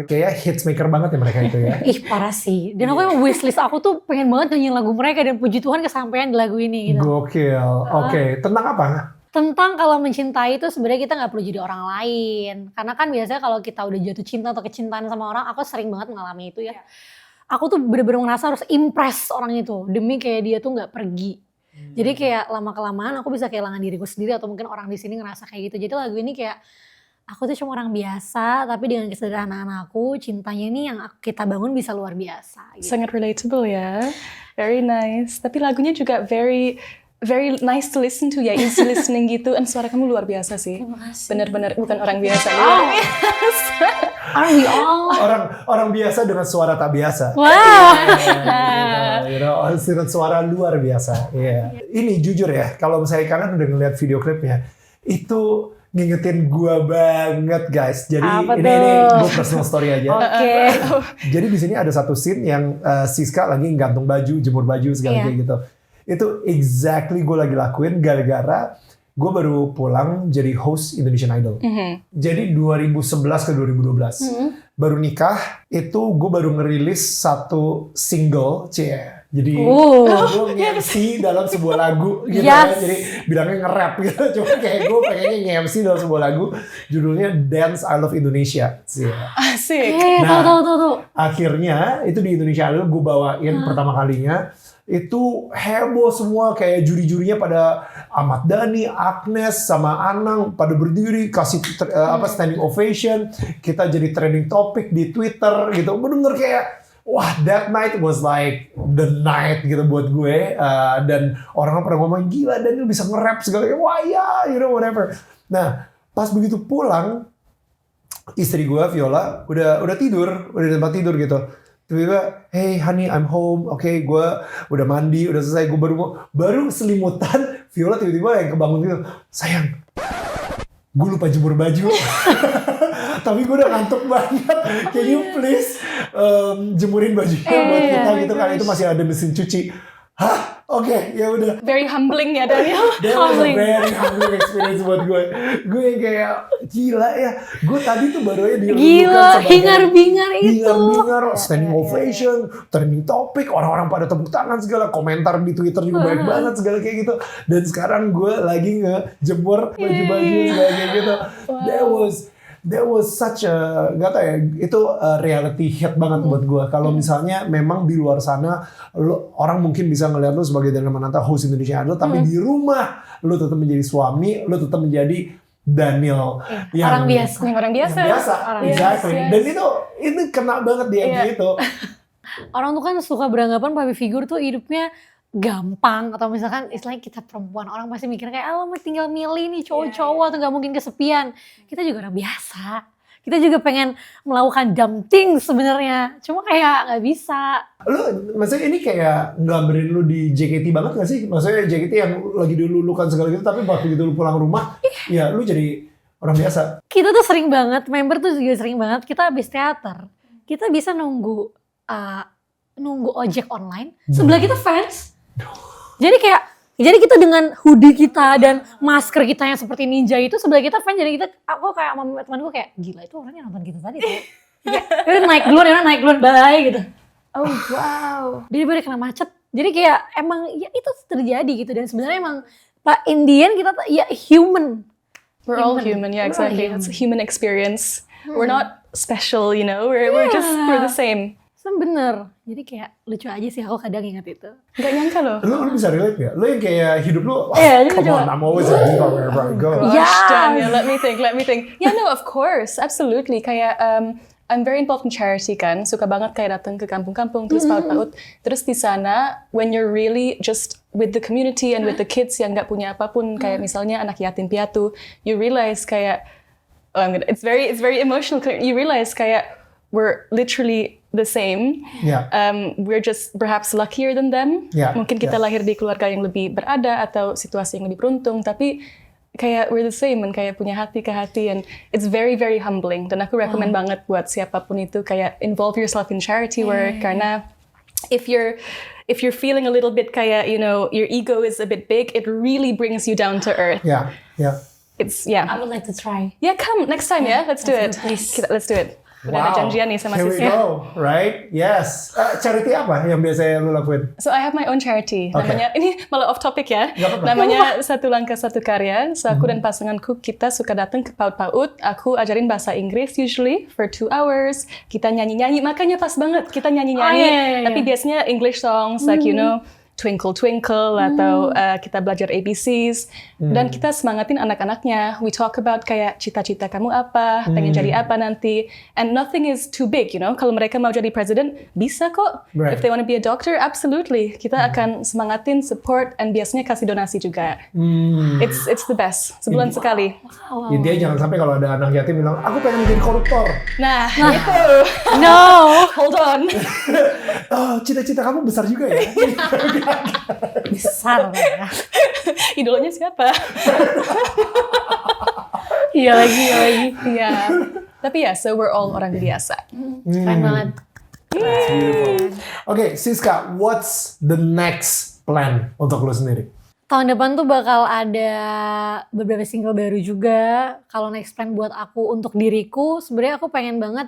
Kayak hitsmaker banget ya mereka itu ya. Ih parah sih. Dan aku emang wishlist aku tuh pengen banget nyanyiin lagu mereka dan puji Tuhan kesampaian di lagu ini gitu. Gokil. Oke, tentang apa? Tentang kalau mencintai itu sebenarnya kita nggak perlu jadi orang lain. Karena kan biasanya kalau kita udah jatuh cinta atau kecintaan sama orang, aku sering banget mengalami itu ya. Aku tuh bener-bener ngerasa harus impress orang itu demi kayak dia tuh nggak pergi. Jadi kayak lama-kelamaan aku bisa kehilangan diriku sendiri atau mungkin orang di sini ngerasa kayak gitu. Jadi lagu ini kayak aku tuh cuma orang biasa tapi dengan kesederhanaan aku, cintanya ini yang kita bangun bisa luar biasa. Gitu. Sangat relatable ya. Very nice. Tapi lagunya juga very nice to listen to ya, easy listening gitu. And suara kamu luar biasa sih. Terima kasih. Bener-bener bukan orang biasa. Luar biasa. Are we all? Orang biasa dengan suara tak biasa. Wow. Dengan suara luar biasa. Iya. Ini jujur ya, kalau misalnya kalian udah ngeliat video klipnya, itu ngingetin gua banget guys. Jadi Apa ini tuh? gue personal story aja. Oke. Jadi di sini ada satu scene yang Siska lagi gantung baju, jemur baju segala Iya. kayak gitu. Itu exactly gue lagi lakuin gara-gara gue baru pulang jadi host Indonesian Idol. Jadi 2011 ke 2012. Baru nikah, itu gue baru ngerilis satu single, Jadi gue nge-MC dalam sebuah lagu gitu kan. Yes. Jadi bilangnya nge-rap gitu. Cuma kayak gue pengennya nge-MC dalam sebuah lagu. Judulnya Dance I Love Indonesia. Asik. Tahu. Akhirnya itu di Indonesia Idol gue bawain pertama kalinya. Itu heboh semua, kayak juri-jurinya pada Ahmad Dhani, Agnes, sama Anang pada berdiri kasih standing ovation. Kita jadi trending topic di Twitter gitu. Bener-bener kayak wah, that night was like the night gitu buat gue. Dan orang-orang pada ngomong gila Daniel bisa nge-rap segala, wah ya, whatever. Nah, pas begitu pulang, istri gue Viola udah tidur, udah di tempat tidur gitu. Tiba-tiba, hey honey, I'm home. Oke, gue udah mandi, udah selesai. Gue baru selimutan. Viola tiba-tiba yang kebangun gitu, sayang, gue lupa jemur baju. Tapi gue udah ngantuk banget. Can you please jemurin bajunya buat kita gitu kan? Itu masih ada mesin cuci. Hah? Oke, ya udah. Very humbling ya Daniel. That was a very humbling experience buat gue. Gue yang kayak gila ya. Gue tadi tuh baru aja Gila, hingar-bingar itu. Hingar-bingar, standing ovation, trending topic, orang-orang pada tepuk tangan segala, komentar di Twitter juga banyak banget segala kayak gitu. Dan sekarang gue lagi ngejemur baju-baju segala kayak gitu. That was such a, gak tau ya, itu reality hit banget buat gue. Kalau misalnya memang di luar sana, orang mungkin bisa ngeliat lu sebagai Daniel Mananta, host Indonesia Idol, tapi di rumah lu tetap menjadi suami, lu tetap menjadi Daniel yang Orang biasa. Yang orang biasa. Orang exactly. biasa. Dan itu kena banget di MV itu. Orang tuh kan suka beranggapan public figure tuh hidupnya gampang, atau misalkan istilahnya kita perempuan, orang pasti mikir kayak alamak tinggal milih nih cowok-cowok atau nggak mungkin kesepian. Kita juga orang biasa, kita juga pengen melakukan dumb things sebenarnya, cuma kayak nggak bisa. Lu maksudnya ini kayak nggambarin lu di JKT banget gak sih? Maksudnya JKT yang lagi dilulukan segala gitu, tapi waktu gitu lu pulang rumah, ya lu jadi orang biasa. Kita tuh sering banget, member tuh juga sering banget, kita habis teater, kita bisa nunggu ojek online, sebelah kita fans. Jadi kita dengan hoodie kita dan masker kita yang seperti ninja itu sebelah kita fans. Jadi aku kayak sama temanku kayak gila itu orangnya nonton kita tadi tuh. Udah naik duluan, bye gitu. Oh wow. Jadi baru kena macet. Jadi kayak emang ya itu terjadi gitu, dan sebenarnya emang Pak Indian kita tuh ya human. We're all human, yeah, exactly. It's a human experience. We're not special, you know. We're the same. Bener. Jadi kayak lucu aja sih aku kadang ingat itu. Gak nyangka loh. Lu bisa relate gak? Lu yang kayak hidup lu, come coba. on, I'm always a diva wherever I go. Gosh, Yes. Daniel, let me think. Yeah, no, of course, absolutely. Kayak I'm very involved in charity kan, suka banget kayak datang ke kampung-kampung, terus PAUD, terus di sana when you're really just with the community and with the kids yang nggak punya apapun, kayak misalnya anak yatim piatu, you realize kayak, it's very emotional. You realize kayak we're literally the same. Yeah. We're just perhaps luckier than them. Yeah, Mungkin kita lahir di keluarga yang lebih berada atau situasi yang lebih beruntung, tapi kayak we're the same and kayak punya hati ke hati, and it's very very humbling. Dan aku recommend banget buat siapapun itu kayak involve yourself in charity work, karena if you're feeling a little bit kayak, you know, your ego is a bit big, it really brings you down to earth. Yeah. I would like to try. Yeah, come next time ya, let's do it. Let's do it, please. Let's do it. Udah ada janjian nih sama Here we Siska. go, right? Yes. Charity apa yang biasanya lu lakuin? So I have my own charity. Okay. Namanya, ini malah off topic ya. Gak apa-apa. Namanya Satu Langkah Satu Karya. So aku dan pasanganku kita suka datang ke PAUD. Aku ajarin bahasa Inggris usually for 2 hours. Kita nyanyi-nyanyi, makanya pas banget kita nyanyi-nyanyi. Iya. Tapi biasanya English songs like you know Twinkle Twinkle atau kita belajar ABCs. Dan kita semangatin anak-anaknya. We talk about kayak cita-cita kamu apa, pengen jadi apa nanti. And nothing is too big, you know. Kalau mereka mau jadi presiden, bisa kok. Right. If they want to be a doctor, absolutely. Kita akan semangatin, support, and biasanya kasih donasi juga. It's the best. Sebulan sekali. Intinya jangan sampai kalau ada anak yatim bilang, aku pengen menjadi koruptor. Nah, itu. No. Hold on. Oh, cita-cita kamu besar juga ya? Besar ya. Idolanya siapa? Iya lagi. Iya. Tapi ya, so we're all orang biasa. Keren banget. That's beautiful. Oke, Siska, what's the next plan untuk lo sendiri? Tahun depan tuh bakal ada beberapa single baru juga. Kalau next plan buat aku untuk diriku, sebenarnya aku pengen banget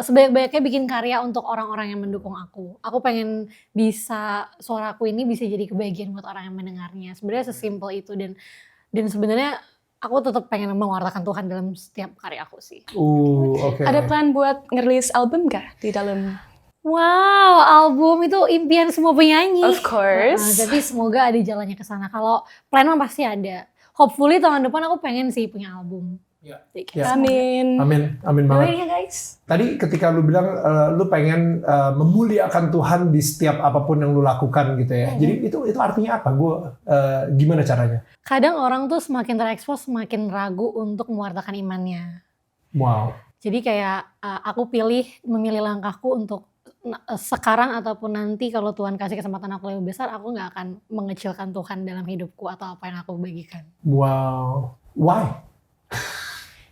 sebanyak-banyaknya bikin karya untuk orang-orang yang mendukung aku. Aku pengen bisa suaraku ini bisa jadi kebahagiaan buat orang yang mendengarnya. Sebenarnya sesimpel itu, dan sebenarnya aku tetap pengen mewartakan Tuhan dalam setiap karya aku sih. Oke. Ada plan buat ngerilis album kah di dalam? Wow, album itu impian semua penyanyi. Of course. Tapi semoga ada jalannya ke sana. Kalau plan mah pasti ada. Hopefully tahun depan aku pengen sih punya album. Ya. Jadi Ya. Amin. Amin banget. doain ya guys. Tadi ketika lu bilang lu pengen memuliakan Tuhan di setiap apapun yang lu lakukan gitu ya. Jadi itu artinya apa? Gimana caranya? Kadang orang tuh semakin terekspos semakin ragu untuk mewartakan imannya. Wow. Jadi kayak aku memilih langkahku untuk sekarang ataupun nanti kalau Tuhan kasih kesempatan aku lebih besar, aku nggak akan mengecilkan Tuhan dalam hidupku atau apa yang aku bagikan. Wow. Why?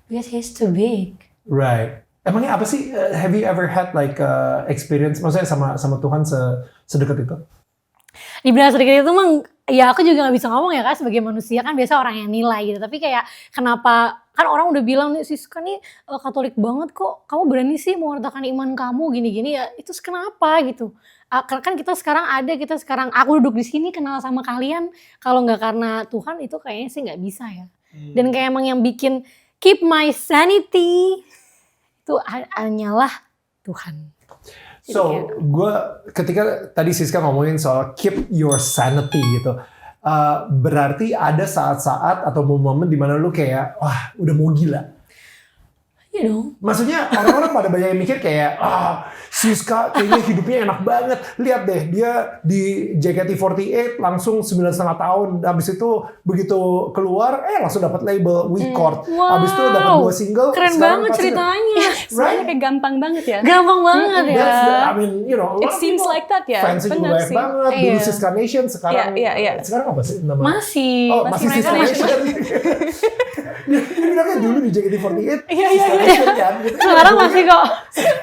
Because he's too big. Right. Emangnya apa sih? Have you ever had like experience, maksudnya sama Tuhan sedekat itu? dibilang sedikit itu emang ya aku juga gak bisa ngomong ya kan sebagai manusia kan biasa orang yang nilai gitu. Tapi kayak kenapa kan orang udah bilang nih Siska nih Katolik banget kok kamu berani sih mengatakan iman kamu gini-gini ya itu kenapa gitu. Kan kita sekarang aku duduk di sini kenal sama kalian kalau nggak karena Tuhan itu kayaknya sih nggak bisa ya. Dan kayak emang yang bikin keep my sanity itu hanyalah Tuhan. So, gue ketika tadi Siska ngomongin soal keep your sanity gitu, berarti ada saat-saat atau momen-momen di mana lu kayak, wah udah mau gila. Iya dong. Maksudnya orang-orang pada banyak yang mikir kayak, Siska kayaknya hidupnya enak banget. Lihat deh, dia di JKT48 langsung 9,5 tahun. Habis itu begitu keluar, langsung dapat label WeCord. Wow. Habis itu dapat 2 single. Keren banget ceritanya. Sebenarnya kayak gampang banget ya. Gampang banget ya. I mean, you know, It seems like that ya. fansnya juga banyak banget. Dulu Siska Nation, sekarang sekarang apa sih namanya? Masih. Masih Siska Nation. Dia bilangnya dulu di JKT48. Iya. Kan, gitu. Sekarang masih kok.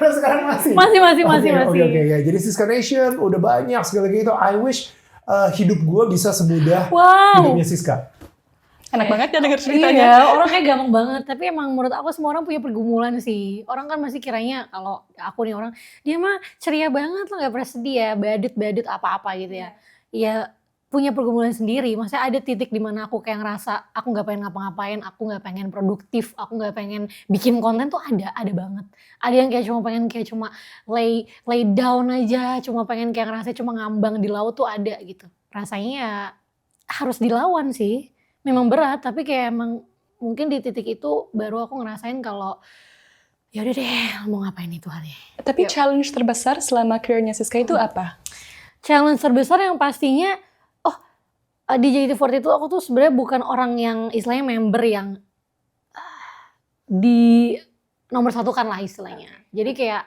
Sekarang masih. Masih. Oke. Ya, jadi Siska Nation udah banyak segala gitu. I wish hidup gue bisa semudah hidupnya Siska. Enak banget ya denger ceritanya. Iya, orang kayak gampang banget. Tapi emang menurut aku semua orang punya pergumulan sih. Orang kan masih kiranya kalau aku nih orang, dia mah ceria banget loh, gak pernah sedih ya, badut apa-apa gitu ya. Iya, punya pergumulan sendiri. Maksudnya ada titik di mana aku kayak ngerasa aku nggak pengen ngapa-ngapain, aku nggak pengen produktif, aku nggak pengen bikin konten tuh ada banget. Ada yang kayak cuma lay down aja, cuma pengen kayak ngerasa cuma ngambang di laut tuh ada gitu. Rasanya ya harus dilawan sih. Memang berat, tapi kayak emang mungkin di titik itu baru aku ngerasain kalau ya udah deh mau ngapain itu Tuhan ya. Tapi challenge terbesar selama career-nya Siska itu apa? Challenge terbesar yang pastinya di JKT48 itu aku tuh sebenarnya bukan orang yang istilahnya member yang di nomor satu kan lah istilahnya. Jadi kayak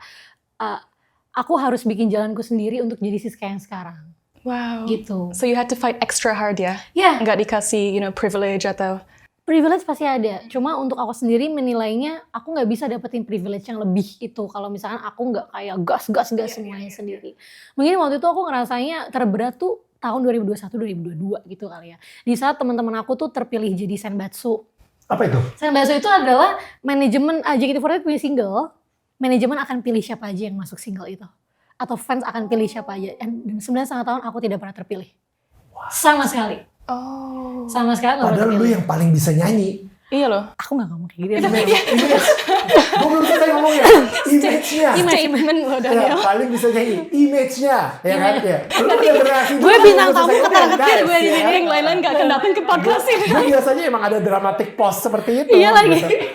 aku harus bikin jalanku sendiri untuk jadi Siska yang sekarang. Wow. Gitu. So you had to fight extra hard ya? Ya. Nggak dikasih privilege atau? Privilege pasti ada. Cuma untuk aku sendiri menilainya aku nggak bisa dapetin privilege yang lebih itu. Kalau misalkan aku nggak kayak gas semuanya sendiri. Mungkin waktu itu aku ngerasanya terberat tuh tahun 2021-2022 gitu kali ya. Di saat teman-teman aku tuh terpilih jadi Senbatsu. Apa itu? Senbatsu itu adalah manajemen JKT48 punya single. Manajemen akan pilih siapa aja yang masuk single itu. Atau fans akan pilih siapa aja. Dan 9,5 tahun aku tidak pernah terpilih. Wow. Sama sekali. Oh. Sama sekali gak pernah Padahal terpilih. lu yang paling bisa nyanyi. Iya loh. Aku gak ngomong kayak gitu. Gue belum selesai ngomongnya. Image-nya. Statement lo Ya, Daniel. paling bisa nyanyi. Image-nya. Ya kan? Ya. Lu udah berhasil. Gue bintang tamu ketar-ketir gue di sini. Yang lain-lain gak akan datang ke podcast ini. Gue biasanya emang ada dramatic pause seperti itu. Iya lagi. Gitu.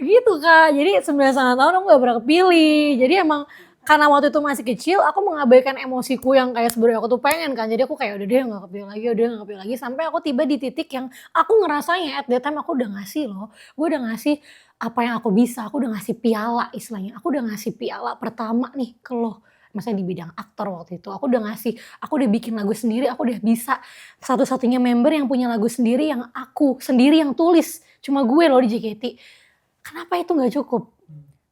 Gitu Kak. Jadi 9,5 tahun aku gak pernah kepilih. Jadi emang karena waktu itu masih kecil, aku mengabaikan emosiku yang kayak sebenarnya aku tuh pengen kan. Jadi aku kayak udah deh gak kepilih lagi. Sampai aku tiba di titik yang aku ngerasanya at that time aku udah ngasih loh. Gue udah ngasih apa yang aku bisa. Aku udah ngasih piala istilahnya. Aku udah ngasih piala pertama nih ke lo. Maksudnya di bidang aktor waktu itu. Aku udah ngasih, aku udah bikin lagu sendiri. Aku udah bisa satu-satunya member yang punya lagu sendiri yang aku sendiri yang tulis. Cuma gue loh di JKT. Kenapa itu gak cukup?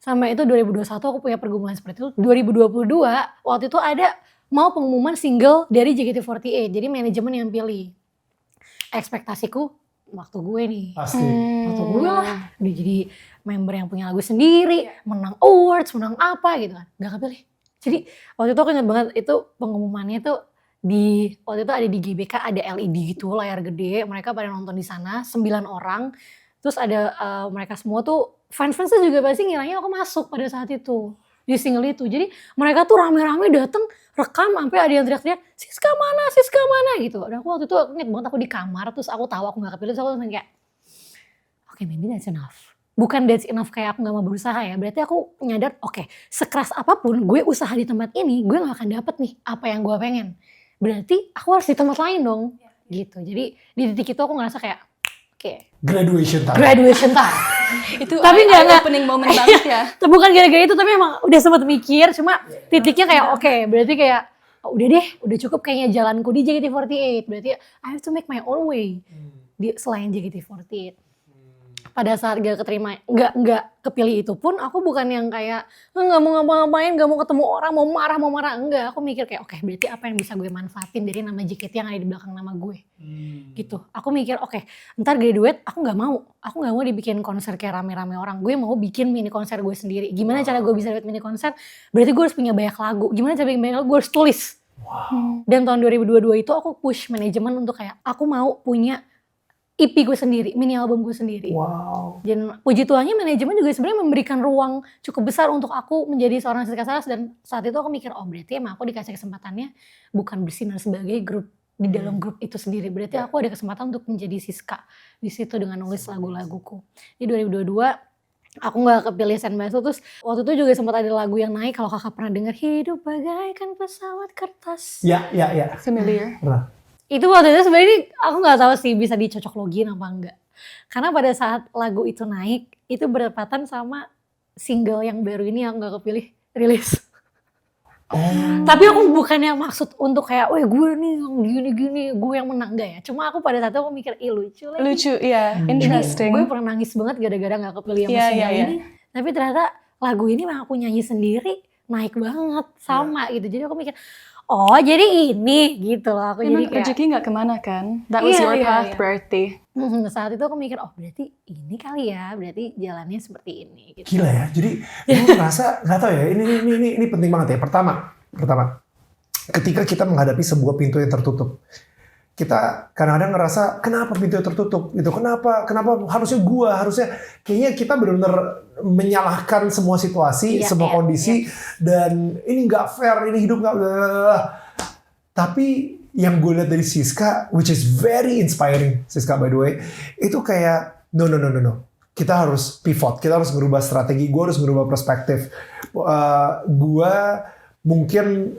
Sampai itu 2021 aku punya pergumulan seperti itu. 2022 waktu itu ada mau pengumuman single dari JKT48. Jadi manajemen yang pilih. Ekspektasiku waktu gue nih. Pasti. Waktu gue lah. Udah jadi member yang punya lagu sendiri. Menang awards, menang apa gitu kan. Gak kepilih. Jadi waktu itu aku ingat banget itu pengumumannya tuh waktu itu ada di GBK ada LED gitu layar gede. Mereka pada nonton di sana 9 orang. Terus ada mereka semua tuh fans-fansnya juga pasti ngiranya aku masuk pada saat itu di single itu. Jadi mereka tuh rame-rame dateng rekam sampai ada yang teriak-teriak Siska mana gitu. Dan aku waktu itu inget banget aku di kamar terus aku tahu aku gak kepilih terus aku langsung kayak oke, maybe that's enough. Bukan that's enough kayak aku gak mau berusaha ya. Berarti aku nyadar oke, sekeras apapun gue usaha di tempat ini gue gak akan dapet nih apa yang gue pengen. Berarti aku harus di tempat lain dong gitu. Jadi di titik itu aku ngerasa kayak Graduation time. Itu tapi nggak opening moment banget ya. Bukan gara-gara itu tapi emang udah sempat mikir cuma titiknya kayak oke, berarti kayak udah deh udah cukup kayaknya jalanku di JKT48 berarti I have to make my own way di selain JKT48. pada saat gak keterima, gak kepilih itu pun aku bukan yang kayak nggak mau ngapa-ngapain, nggak mau ketemu orang, mau marah, enggak. Aku mikir kayak oke, berarti apa yang bisa gue manfaatin dari nama JKT yang ada di belakang nama gue. Gitu. Aku mikir oke, ntar graduate aku nggak mau dibikin konser kayak rame-rame orang. Gue mau bikin mini konser gue sendiri. Gimana cara gue bisa dapat mini konser? Berarti gue harus punya banyak lagu. Gimana cara bikin banyak lagu? Gue harus tulis. Dan tahun 2022 itu aku push manajemen untuk kayak aku mau punya EP gue sendiri, mini album gue sendiri. Wow. Dan puji Tuhannya manajemen juga sebenarnya memberikan ruang cukup besar untuk aku menjadi seorang Siska Saras, dan saat itu aku mikir oh berarti emang aku dikasih kesempatannya bukan bersinar sebagai grup di dalam grup itu sendiri. Berarti aku ada kesempatan untuk menjadi Siska di situ dengan nulis lagu-laguku. Di 2022 aku gak kepilih Senbaso, terus waktu itu juga sempat ada lagu yang naik, kalau kakak pernah dengar, hidup bagaikan pesawat kertas. Ya. Familiar. Pernah. Itu waktu itu sebenarnya aku gak tahu sih bisa dicocok login apa enggak. Karena pada saat lagu itu naik, itu berdepatan sama single yang baru ini yang gak kepilih rilis. Tapi aku bukannya maksud untuk kayak, weh gue nih yang gini-gini, gue yang menang, enggak ya. Cuma aku pada saat itu aku mikir, lucu lagi. Lucu, ya, interesting. Gue pernah nangis banget gara-gara gak kepilih yang single ini. Tapi ternyata lagu ini mah aku nyanyi sendiri, naik banget sama gitu. Jadi aku mikir, oh jadi ini gitu loh. Aku Memang jadi kayak, rezeki gak kemana kan? That was your path berarti. saat itu aku mikir, oh berarti ini kali ya, berarti jalannya seperti ini. Gitu. Gila ya. Jadi gue ngerasa nggak tahu ya. Ini penting banget ya. Pertama, ketika kita menghadapi sebuah pintu yang tertutup, kita kadang-kadang ngerasa kenapa pintu yang tertutup gitu. Kenapa harusnya kayaknya kita benar-benar menyalahkan semua situasi, semua kondisi, dan ini nggak fair, ini hidup nggak. Tapi yang gue lihat dari Siska, which is very inspiring, Siska by the way, itu kayak no. Kita harus pivot, kita harus merubah strategi, gue harus merubah perspektif. Gue mungkin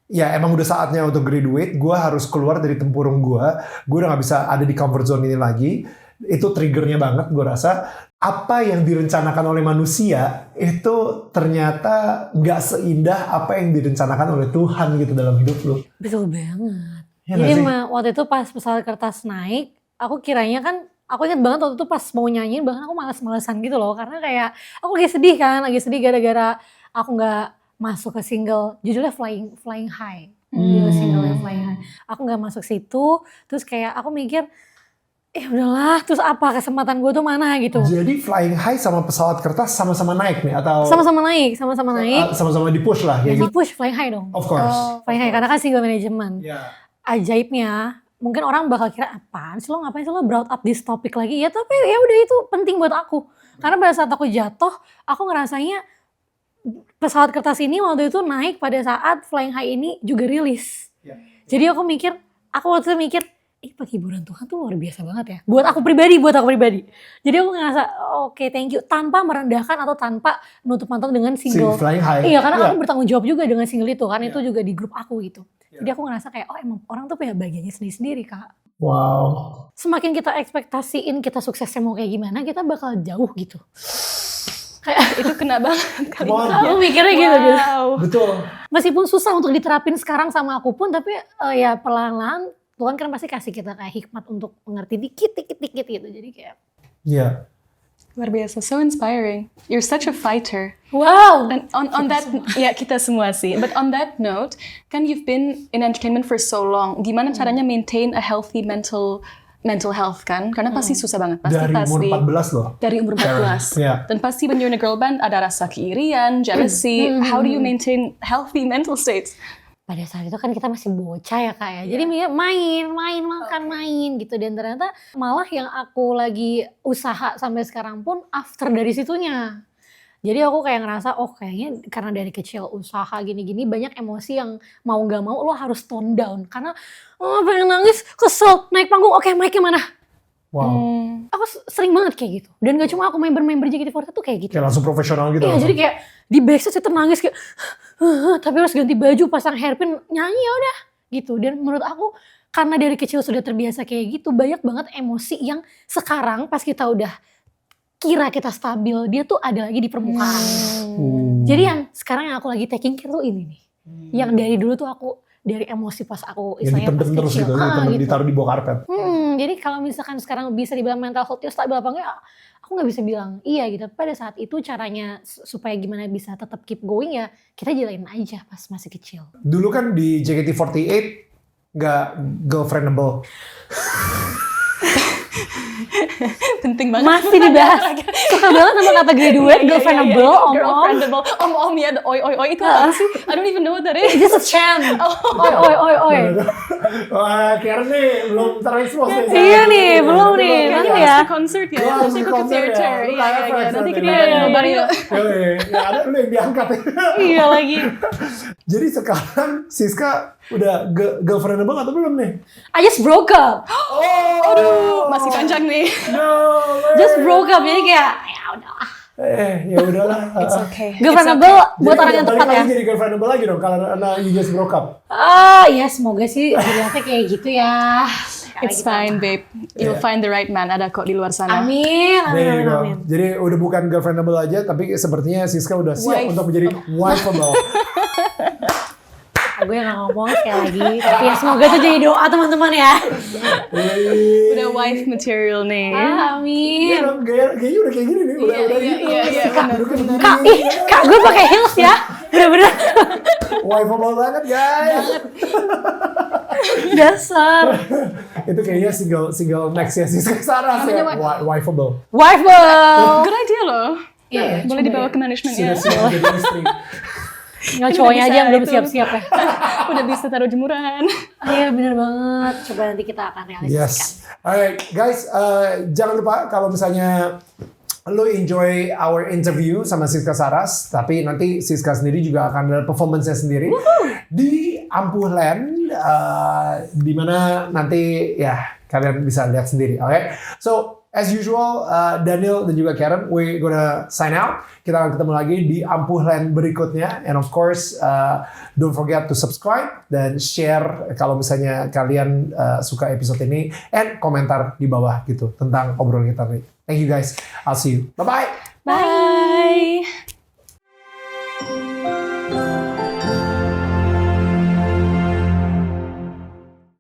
ya emang udah saatnya untuk graduate, gue harus keluar dari tempurung gue udah gak bisa ada di comfort zone ini lagi. Itu triggernya banget gue rasa. Apa yang direncanakan oleh manusia itu ternyata gak seindah apa yang direncanakan oleh Tuhan gitu dalam hidup lo. Betul banget. Ya, jadi waktu itu pas pesawat kertas naik, aku kiranya kan, aku ingat banget waktu itu pas mau nyanyiin, bahkan aku malas-malasan gitu loh. Karena kayak aku lagi sedih gara-gara aku gak masuk ke single, judulnya Flying High. Judul singlenya Flying High. Aku gak masuk situ, terus kayak aku mikir, udahlah, terus apa kesempatan gue tuh mana gitu. Jadi Flying High sama pesawat kertas sama-sama naik nih atau? Sama-sama naik. Sama-sama di push lah. Ya, di push Flying High dong. Of course. Flying High, karena kan single management. Yeah. Ajaibnya, mungkin orang bakal kira apaan sih lo, ngapain sih lo brought up this topic lagi. Ya tapi ya udah, itu penting buat aku. Karena pada saat aku jatuh, aku ngerasanya pesawat kertas ini waktu itu naik pada saat Flying High ini juga rilis. Yeah. Jadi aku waktu itu mikir, penghiburan Tuhan tuh luar biasa banget ya. Buat aku pribadi. Jadi aku ngerasa, oke, thank you. Tanpa merendahkan atau tanpa nutup mata dengan single. Flying High. Iya, karena aku bertanggung jawab juga dengan single itu kan. Itu juga di grup aku gitu. Jadi aku ngerasa kayak, emang orang tuh punya bagiannya sendiri-sendiri, Kak. Wow. Semakin kita ekspektasiin kita suksesnya mau kayak gimana, kita bakal jauh gitu. Itu kena banget kali. Aku mikirnya gitu. Betul. Meskipun susah untuk diterapin sekarang sama aku pun, tapi ya perlahan-lahan Tuhan kan pasti kasih kita kayak hikmat untuk mengerti dikit gitu. Jadi kayak. Iya. Luar biasa, so inspiring. You're such a fighter. Wow. And on that, ya kita semua sih. But on that note, kan you've been in entertainment for so long. Gimana caranya maintain a healthy mental health kan? Karena pasti susah banget. Dari umur 14 loh. Dari umur 14. Yeah. Dan pasti when you're in a girl band ada rasa keirian, jealousy. How do you maintain healthy mental states? Pada saat itu kan kita masih bocah ya Kak ya. Jadi main, makan gitu. Dan ternyata malah yang aku lagi usaha sampai sekarang pun after dari situnya. Jadi aku kayak ngerasa, kayaknya karena dari kecil usaha gini-gini banyak emosi yang mau gak mau lo harus tone down. Karena pengen nangis, kesel, naik panggung, mic-nya mana? Wow. Aku sering banget kayak gitu. Dan gak cuma aku member JKT48 tuh kayak gitu. Kayak langsung profesional gitu. Iya, jadi kayak di backstage itu nangis kayak, tapi harus ganti baju, pasang hairpin, nyanyi ya udah gitu. Dan menurut aku karena dari kecil sudah terbiasa kayak gitu, banyak banget emosi yang sekarang pas kita udah kira kita stabil, dia tuh ada lagi di permukaan. Jadi yang sekarang yang aku lagi taking care tuh ini nih. Yang dari dulu tuh aku dari emosi pas aku istilahnya pas kecil. Terus gitu, ditaruh di bawah karpet. Jadi kalau misalkan sekarang bisa dibilang mental health-nya stabil apa enggak, aku nggak bisa bilang iya gitu. Pada saat itu caranya supaya gimana bisa tetap keep going ya kita jalanin aja pas masih kecil. Dulu kan di JKT48 nggak girlfriendable. Penting banget. Masih dibahas. Suka banget sama kata graduate, girlfriendable, om-om. Girlfriendable. Om-om ya, oi itu apa sih? I don't even know what that is. Just a chant. Oi. Wah, Karen nih belum terekspos nih. Iya nih, belum nih. Nanti ya. Concert ya. Wah, Terus ikut ke konser ya. theater. Lu Iya. FX Nanti nanti. kita Iya. nobar yuk. Ya ada lu yang diangkat ya. Iya lagi. Jadi sekarang Siska udah girlfriendable atau belum nih? I just broke up. Oh, Aduh, masih panjang nih. No, way. Just broke up. Jadi kayak ya udah. Ya udahlah. It's okay. Girlfriendable buat Jadi orang yang balik tepat lagi ya. Jadi girlfriendable lagi dong kalau you just broke up. Ya semoga sih dilihatnya kayak gitu ya. It's fine, babe. You'll Yeah. find the right man. Ada kok di luar sana. Amin. There you go. Jadi udah bukan girlfriendable aja, tapi sepertinya Siska udah siap Wife. untuk menjadi wifeable. Gue yang gak ngomong sekali lagi. Tapi ya semoga itu jadi doa teman-teman ya. Udah wife material nih. Iya Amin. dong, kayaknya udah kayak gini nih, udah gitu. Iya, benar. Kak gue pakai heels ya. Bener-bener. Wifeable banget guys. Dasar. Itu kayaknya single next ya Siska Sarah ya. Wifeable. Wifeable. Good idea loh. Iya, Boleh dibawa ke management ya. Sudah jadi istri. Nggak cowoknya aja yang belum Itu. siap-siap ya. Udah bisa taruh jemuran. Iya bener banget. Coba nanti kita akan realisasikan. Yes. Alright, guys, jangan lupa kalau misalnya lo enjoy our interview sama Siska Saras, tapi nanti Siska sendiri juga akan ada performance-nya sendiri di Ampuh Land, di mana nanti ya kalian bisa lihat sendiri. Oke, so as usual, Daniel dan juga Karen, we gonna sign out. Kita akan ketemu lagi di Ampuh Land berikutnya, and of course, don't forget to subscribe dan share kalau misalnya kalian suka episode ini, and komentar di bawah gitu tentang obrolan kita nih. Thank you guys. I'll see you. Bye-bye. Bye.